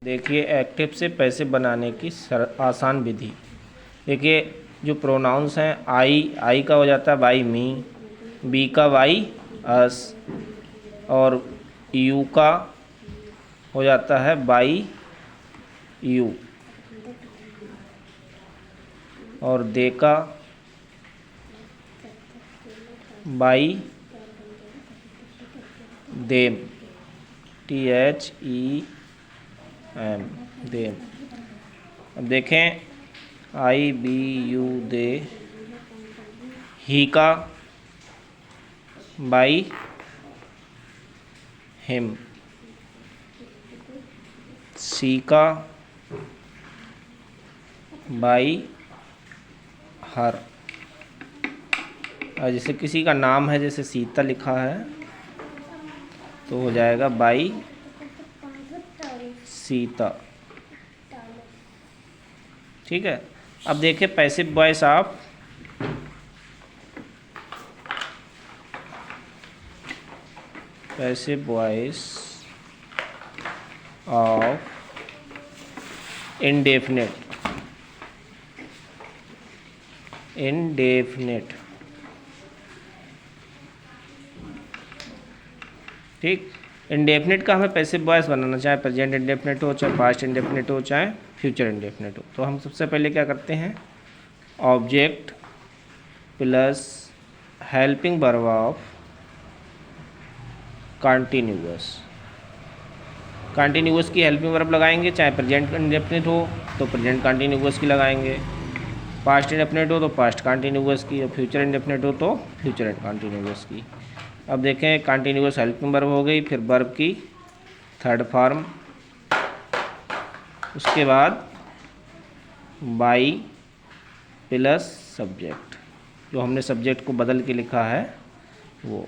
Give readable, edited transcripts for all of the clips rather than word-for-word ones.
देखिए एक्टिव से पैसे बनाने की आसान विधि। देखिए जो प्रोनाउंस हैं, आई का हो जाता है बाई मी, बी का बाई अस, और यू का हो जाता है बाई यू, और दे का बाई देम, THEM, देम। अब देखें IBU दे, ही का बाई हिम, सी का बाई हर। और जैसे किसी का नाम है, जैसे सीता लिखा है तो हो जाएगा बाई सीता। ठीक है। अब देखिए पैसिव वॉइस ऑफ इंडेफिनिट। ठीक, इंडेफिनिट का हमें पैसिव वॉइस बनाना, चाहे प्रेजेंट इंडेफिनिट हो, चाहे पास्ट इंडेफिनिट हो, चाहे फ्यूचर इंडेफिनिट हो। तो हम सबसे पहले क्या करते हैं, object plus helping verb of continuous की हेल्पिंग वर्ब लगाएंगे। चाहे प्रेजेंट इंडेफिनिट हो तो प्रेजेंट कंटिन्यूअस की लगाएंगे, पास्ट इंडेफिनिट हो तो पास्ट कंटिन्यूअस की, और फ्यूचर इंडेफिनिट हो तो फ्यूचर कंटिन्यूअस की। अब देखें कंटिन्यूअस हेल्पिंग वर्ब हो गई, फिर वर्ब की थर्ड फॉर्म, उसके बाद बाई प्लस सब्जेक्ट, जो हमने सब्जेक्ट को बदल के लिखा है वो।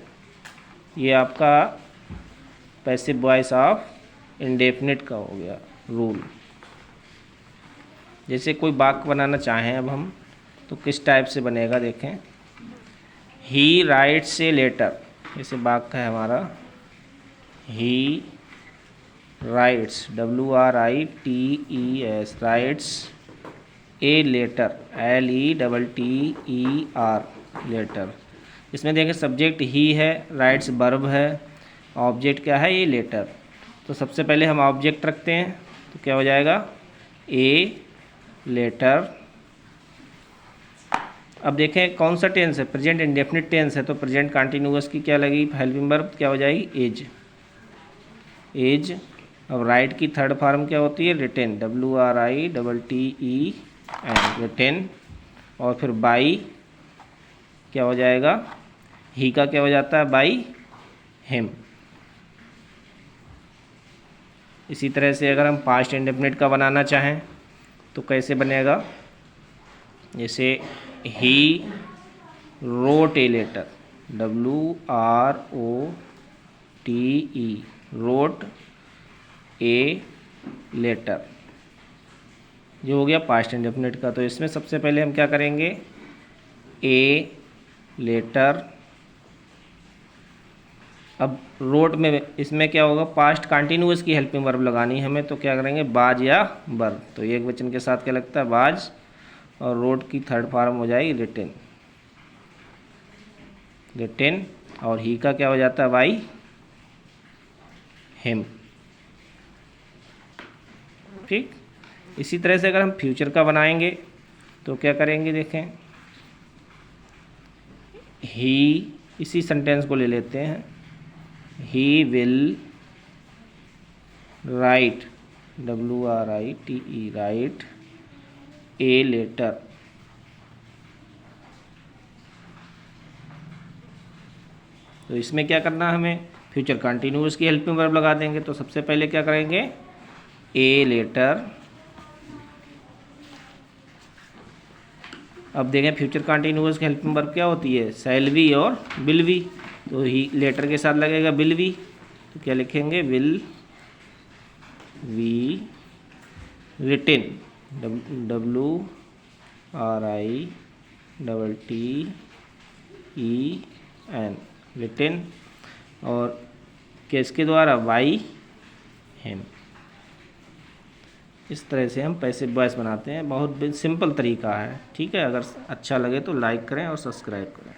ये आपका पैसिव वॉइस ऑफ इंडेफिनिट का हो गया रूल। जैसे कोई वाक्य बनाना चाहें अब हम, तो किस टाइप से बनेगा देखें। ही राइट्स ए लेटर, जैसे वाक्य है हमारा, he writes, WRITES, writes a letter, LETTER, letter. इसमें देखें सब्जेक्ट ही है, राइट्स वर्ब है, ऑब्जेक्ट क्या है, ये लेटर। तो सबसे पहले हम ऑब्जेक्ट रखते हैं, तो क्या हो जाएगा, ए लेटर। अब देखें कौन सा टेंस है, प्रेजेंट इंडेफिनिट टेंस है, तो प्रेजेंट कंटिन्यूअस की क्या लगी हेल्पिंग वर्ब, क्या हो जाएगी, एज। अब राइट की थर्ड फॉर्म क्या होती है, रिटेन, WRITEN, रिटेन। और फिर बाई क्या हो जाएगा, ही का क्या हो जाता है, बाई हिम। इसी तरह से अगर हम पास्ट इंडेफिनिट का बनाना चाहें तो कैसे बनेगा, जैसे he wrote a letter, WROTE, wrote a letter, जो हो गया पास्ट इंडेफिनिट का। तो इसमें सबसे पहले हम क्या करेंगे, ए लेटर। अब रोट में इसमें क्या होगा, पास्ट कंटिन्यूअस की हेल्पिंग वर्ब लगानी है हमें, तो क्या करेंगे, बाज या बर। तो एक वचन के साथ क्या लगता है, बाज, और रोट की थर्ड फॉर्म हो जाएगी रिटेन, और ही का क्या हो जाता है, बाई हिम। ठीक, इसी तरह से अगर हम फ्यूचर का बनाएंगे तो क्या करेंगे, देखें ही, इसी सेंटेंस को ले लेते हैं, he will write, WRITE, write a letter. तो इसमें क्या करना है हमें, फ्यूचर कंटिन्यूअस की हेल्पिंग वर्ब लगा देंगे। तो सबसे पहले क्या करेंगे, ए लेटर। अब देखें फ्यूचर कंटिन्यूअस की हेल्पिंग वर्ब क्या होती है, शैल बी और विल बी। तो ही लेटर के साथ लगेगा विल बी, तो क्या लिखेंगे, will we written, WRITEN, written, और किसके द्वारा, बाई हिम। इस तरह से हम पैसिव वॉइस बनाते हैं। बहुत सिंपल तरीका है। ठीक है, अगर अच्छा लगे तो लाइक करें और सब्सक्राइब करें।